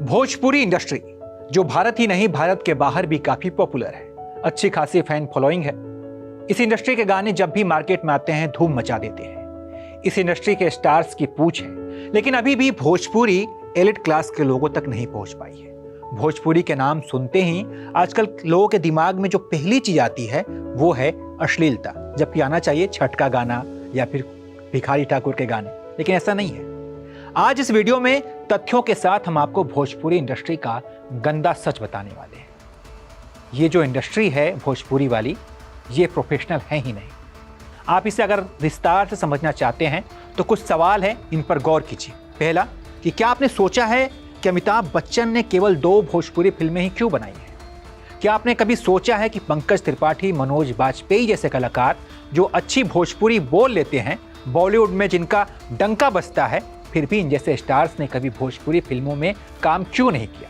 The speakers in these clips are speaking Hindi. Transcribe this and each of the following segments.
भोजपुरी इंडस्ट्री जो भारत ही नहीं भारत के बाहर भी काफी पॉपुलर है, अच्छी खासी फैन फॉलोइंग है। इस इंडस्ट्री के गाने जब भी मार्केट में आते हैं धूम मचा देते हैं। इस इंडस्ट्री के स्टार्स की पूछ है, लेकिन अभी भी भोजपुरी एलिट क्लास के लोगों तक नहीं पहुंच पाई है। भोजपुरी के नाम सुनते ही आजकल लोगों के दिमाग में जो पहली चीज आती है वो है अश्लीलता, जबकि आना चाहिए छठ का गाना या फिर भिखारी ठाकुर के गाने, लेकिन ऐसा नहीं है। आज इस वीडियो में तथ्यों के साथ हम आपको भोजपुरी इंडस्ट्री का गंदा सच बताने वाले हैं। ये जो इंडस्ट्री है भोजपुरी वाली, ये प्रोफेशनल है ही नहीं। आप इसे अगर विस्तार से समझना चाहते हैं तो कुछ सवाल हैं, इन पर गौर कीजिए। पहला, कि क्या आपने सोचा है कि अमिताभ बच्चन ने केवल 2 भोजपुरी फिल्में ही क्यों बनाई हैं? क्या आपने कभी सोचा है कि पंकज त्रिपाठी, मनोज बाजपेयी जैसे कलाकार जो अच्छी भोजपुरी बोल लेते हैं, बॉलीवुड में जिनका डंका बजता है, फिर भी इन जैसे स्टार्स ने कभी भोजपुरी फिल्मों में काम क्यों नहीं किया?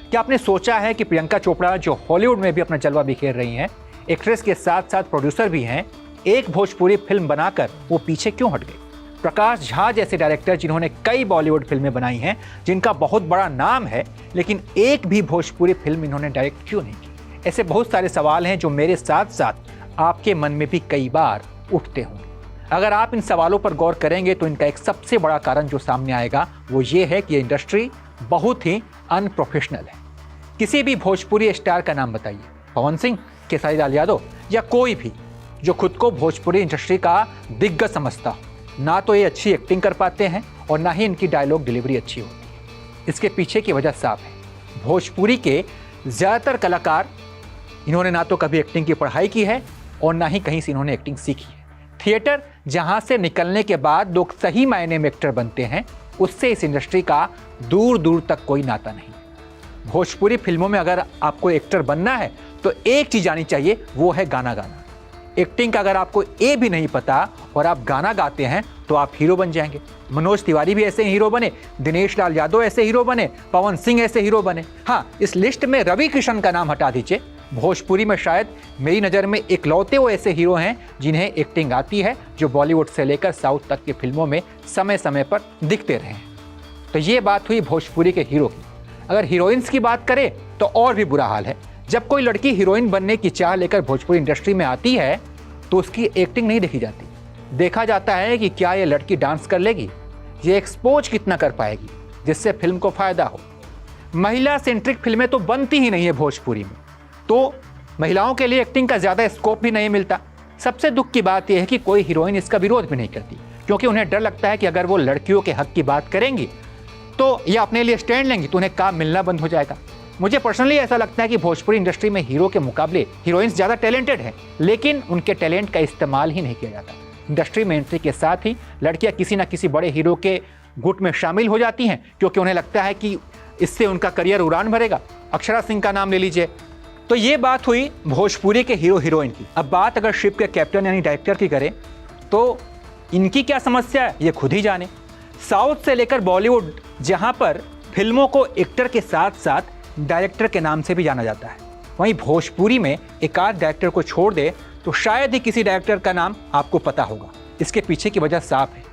क्या आपने सोचा है कि प्रियंका चोपड़ा जो हॉलीवुड में भी अपना जलवा बिखेर रही हैं, एक्ट्रेस के साथ साथ प्रोड्यूसर भी हैं, एक भोजपुरी फिल्म बनाकर वो पीछे क्यों हट गई? प्रकाश झा जैसे डायरेक्टर जिन्होंने कई बॉलीवुड फिल्में बनाई हैं, जिनका बहुत बड़ा नाम है, लेकिन एक भी भोजपुरी फिल्म इन्होंने डायरेक्ट क्यों नहीं की? ऐसे बहुत सारे सवाल हैं जो मेरे साथ साथ आपके मन में भी कई बार उठते होंगे। अगर आप इन सवालों पर गौर करेंगे तो इनका एक सबसे बड़ा कारण जो सामने आएगा वो ये है कि ये इंडस्ट्री बहुत ही अनप्रोफेशनल है। किसी भी भोजपुरी स्टार का नाम बताइए, पवन सिंह, खेसारी लाल यादव या कोई भी जो खुद को भोजपुरी इंडस्ट्री का दिग्गज समझता हो, ना तो ये अच्छी एक्टिंग कर पाते हैं और ना ही इनकी डायलॉग डिलीवरी अच्छी होती है। इसके पीछे की वजह साफ है। भोजपुरी के ज़्यादातर कलाकार, इन्होंने ना तो कभी एक्टिंग की पढ़ाई की है और ना ही कहीं से इन्होंने एक्टिंग सीखी है। थिएटर जहां से निकलने के बाद लोग सही मायने में एक्टर बनते हैं, उससे इस इंडस्ट्री का दूर दूर तक कोई नाता नहीं। भोजपुरी फिल्मों में अगर आपको एक्टर बनना है तो एक चीज़ आनी चाहिए, वो है गाना गाना। एक्टिंग का अगर आपको ए भी नहीं पता और आप गाना गाते हैं तो आप हीरो बन जाएंगे। मनोज तिवारी भी ऐसे हीरो बने, दिनेश लाल यादव ऐसे हीरो बने, पवन सिंह ऐसे हीरो बने। हाँ, इस लिस्ट में रवि किशन का नाम हटा दीजिए। भोजपुरी में शायद मेरी नज़र में इकलौते वो ऐसे हीरो हैं जिन्हें एक्टिंग आती है, जो बॉलीवुड से लेकर साउथ तक की फिल्मों में समय समय पर दिखते रहे हैं। तो ये बात हुई भोजपुरी के हीरो की। अगर हीरोइंस की बात करें तो और भी बुरा हाल है। जब कोई लड़की हीरोइन बनने की चाह लेकर भोजपुरी इंडस्ट्री में आती है तो उसकी एक्टिंग नहीं देखी जाती। देखा जाता है कि क्या ये लड़की डांस कर लेगी, ये एक्सपोज कितना कर पाएगी जिससे फिल्म को फायदा हो। महिला सेंट्रिक फिल्में तो बनती ही नहीं है भोजपुरी में, तो महिलाओं के लिए एक्टिंग का ज़्यादा स्कोप भी नहीं मिलता। सबसे दुख की बात यह है कि कोई हीरोइन इसका विरोध भी नहीं करती, क्योंकि उन्हें डर लगता है कि अगर वो लड़कियों के हक की बात करेंगी तो ये अपने लिए स्टैंड लेंगी तो उन्हें काम मिलना बंद हो जाएगा। मुझे पर्सनली ऐसा लगता है कि भोजपुरी इंडस्ट्री में हीरो के मुकाबले हीरोइंस ज़्यादा टैलेंटेड हैं, लेकिन उनके टैलेंट का इस्तेमाल ही नहीं किया जाता। इंडस्ट्री में एंट्री के साथ ही लड़कियां किसी न किसी बड़े हीरो के गुट में शामिल हो जाती हैं, क्योंकि उन्हें लगता है कि इससे उनका करियर उड़ान भरेगा। अक्षरा सिंह का नाम ले लीजिए। तो ये बात हुई भोजपुरी के हीरो हीरोइन की। अब बात अगर शिप के कैप्टन यानी डायरेक्टर की करें तो इनकी क्या समस्या है ये खुद ही जाने। साउथ से लेकर बॉलीवुड, जहाँ पर फिल्मों को एक्टर के साथ साथ डायरेक्टर के नाम से भी जाना जाता है, वहीं भोजपुरी में एक आध डायरेक्टर को छोड़ दे तो शायद ही किसी डायरेक्टर का नाम आपको पता होगा। इसके पीछे की वजह साफ है।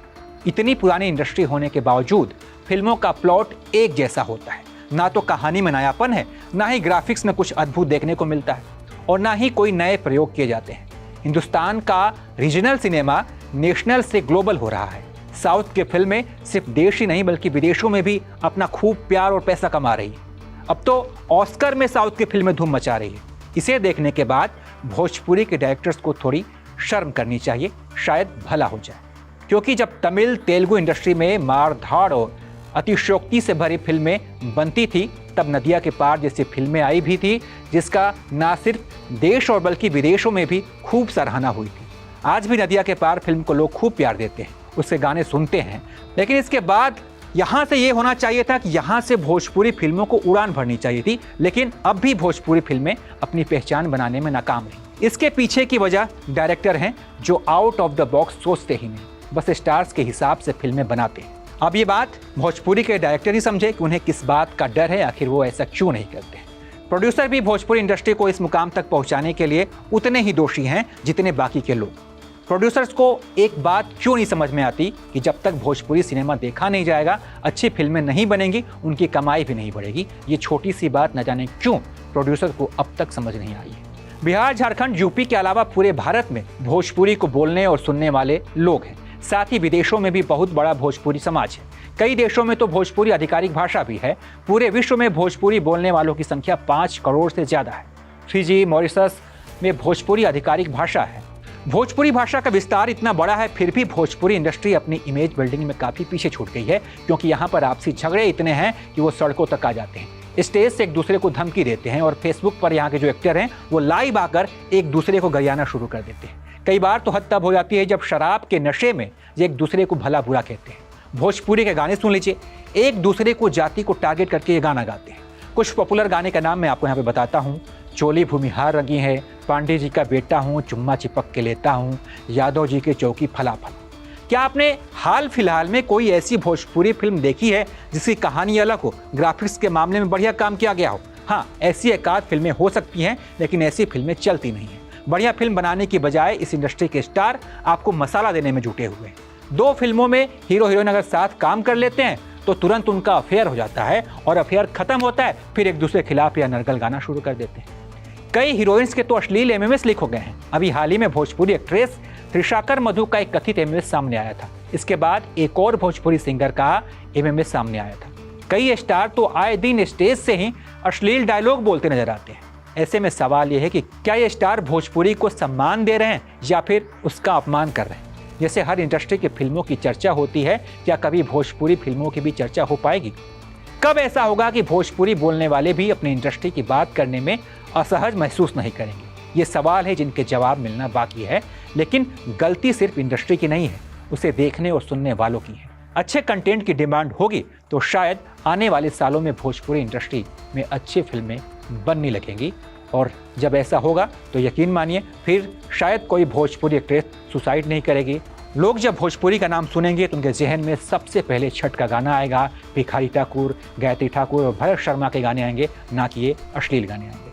इतनी पुरानी इंडस्ट्री होने के बावजूद फिल्मों का प्लॉट एक जैसा होता है। ना तो कहानी में नयापन है, ना ही ग्राफिक्स में कुछ अद्भुत देखने को मिलता है, और ना ही कोई नए प्रयोग किए जाते हैं। हिंदुस्तान का रीजनल सिनेमा नेशनल से ग्लोबल हो रहा है। साउथ की फिल्में सिर्फ देश ही नहीं बल्कि विदेशों में भी अपना खूब प्यार और पैसा कमा रही है। अब तो ऑस्कर में साउथ की फिल्में धूम मचा रही है। इसे देखने के बाद भोजपुरी के डायरेक्टर्स को थोड़ी शर्म करनी चाहिए, शायद भला हो जाए। क्योंकि जब तमिल तेलुगु इंडस्ट्री में मार धाड़ और अतिशयोक्ति से भरी फिल्में बनती थी, तब नदिया के पार जैसी फिल्में आई भी थी, जिसका ना सिर्फ देश और बल्कि विदेशों में भी खूब सराहना हुई थी। आज भी नदिया के पार फिल्म को लोग खूब प्यार देते हैं, उसके गाने सुनते हैं, लेकिन इसके बाद यहाँ से ये होना चाहिए था कि यहाँ से भोजपुरी फिल्मों को उड़ान भरनी चाहिए थी, लेकिन अब भी भोजपुरी फिल्में अपनी पहचान बनाने में नाकाम रही। इसके पीछे की वजह डायरेक्टर हैं जो आउट ऑफ द बॉक्स सोचते ही नहीं, बस स्टार्स के हिसाब से फिल्में बनाते हैं। अब ये बात भोजपुरी के डायरेक्टर ही समझे कि उन्हें किस बात का डर है, आखिर वो ऐसा क्यों नहीं करते। प्रोड्यूसर भी भोजपुरी इंडस्ट्री को इस मुकाम तक पहुँचाने के लिए उतने ही दोषी हैं जितने बाकी के लोग। प्रोड्यूसर्स को एक बात क्यों नहीं समझ में आती कि जब तक भोजपुरी सिनेमा देखा नहीं जाएगा, अच्छी फिल्में नहीं बनेंगी, उनकी कमाई भी नहीं बढ़ेगी। ये छोटी सी बात न जाने क्यों प्रोड्यूसर को अब तक समझ नहीं आई है। बिहार, झारखंड, यूपी के अलावा पूरे भारत में भोजपुरी को बोलने और सुनने वाले लोग हैं। साथ ही विदेशों में भी बहुत बड़ा भोजपुरी समाज है। कई देशों में तो भोजपुरी आधिकारिक भाषा भी है। पूरे विश्व में भोजपुरी बोलने वालों की संख्या 5 करोड़ से ज़्यादा है। फिजी, मॉरिशस में भोजपुरी आधिकारिक भाषा है। भोजपुरी भाषा का विस्तार इतना बड़ा है, फिर भी भोजपुरी इंडस्ट्री अपनी इमेज बिल्डिंग में काफ़ी पीछे छूट गई है, क्योंकि यहाँ पर आपसी झगड़े इतने हैं कि वो सड़कों तक आ जाते हैं। स्टेज से एक दूसरे को धमकी देते हैं और फेसबुक पर यहाँ के जो एक्टर हैं वो लाइव आकर एक दूसरे को गरियाना शुरू कर देते हैं। कई बार तो हद तब हो जाती है जब शराब के नशे में ये एक दूसरे को भला बुरा कहते हैं। भोजपुरी के गाने सुन लीजिए, एक दूसरे को जाति को टारगेट करके ये गाना गाते हैं। कुछ पॉपुलर गाने का नाम मैं आपको यहाँ पे बताता हूँ। चोली भूमिहार रंगी है, पांडे जी का बेटा हूँ, चुम्मा चिपक के लेता हूँ, यादव जी के चौकी फलाफल। क्या आपने हाल फिलहाल में कोई ऐसी भोजपुरी फिल्म देखी है जिसकी कहानी अलग हो, ग्राफिक्स के मामले में बढ़िया काम किया गया हो? हाँ, ऐसी एकाध फिल्में हो सकती हैं, लेकिन ऐसी फिल्में चलती नहीं हैं। बढ़िया फिल्म बनाने की बजाय इस इंडस्ट्री के स्टार आपको मसाला देने में जुटे हुए हैं। 2 फिल्मों में हीरो हीरोइन अगर साथ काम कर लेते हैं तो तुरंत उनका अफेयर हो जाता है, और अफेयर खत्म होता है फिर एक दूसरे के खिलाफ या नरगल गाना शुरू कर देते हैं। कई हीरोइंस के तो अश्लील एमएमएस लीक हो गए हैं। अभी हाल ही में भोजपुरी एक्ट्रेस त्रिशाकर मधु का एक कथित एमएमएस सामने आया था। इसके बाद एक और भोजपुरी सिंगर का एमएमएस सामने आया था। कई स्टार तो आए दिन स्टेज से ही अश्लील डायलॉग बोलते नजर आते हैं। ऐसे में सवाल यह है कि क्या ये स्टार भोजपुरी को सम्मान दे रहे हैं या फिर उसका अपमान कर रहे हैं? जैसे हर इंडस्ट्री की फिल्मों की चर्चा होती है, क्या कभी भोजपुरी फिल्मों की भी चर्चा हो पाएगी? कब ऐसा होगा कि भोजपुरी बोलने वाले भी अपनी इंडस्ट्री की बात करने में असहज महसूस नहीं करेंगे? ये सवाल है जिनके जवाब मिलना बाकी है, लेकिन गलती सिर्फ इंडस्ट्री की नहीं है, उसे देखने और सुनने वालों की है। अच्छे कंटेंट की डिमांड होगी तो शायद आने वाले सालों में भोजपुरी इंडस्ट्री में अच्छी फिल्में बनने लगेंगी, और जब ऐसा होगा तो यकीन मानिए फिर शायद कोई भोजपुरी एक्ट्रेस सुसाइड नहीं करेगी। लोग जब भोजपुरी का नाम सुनेंगे तो उनके जहन में सबसे पहले छठ का गाना आएगा, भिखारी ठाकुर, गायत्री ठाकुर और भरत शर्मा के गाने आएंगे, ना कि ये अश्लील गाने आएंगे।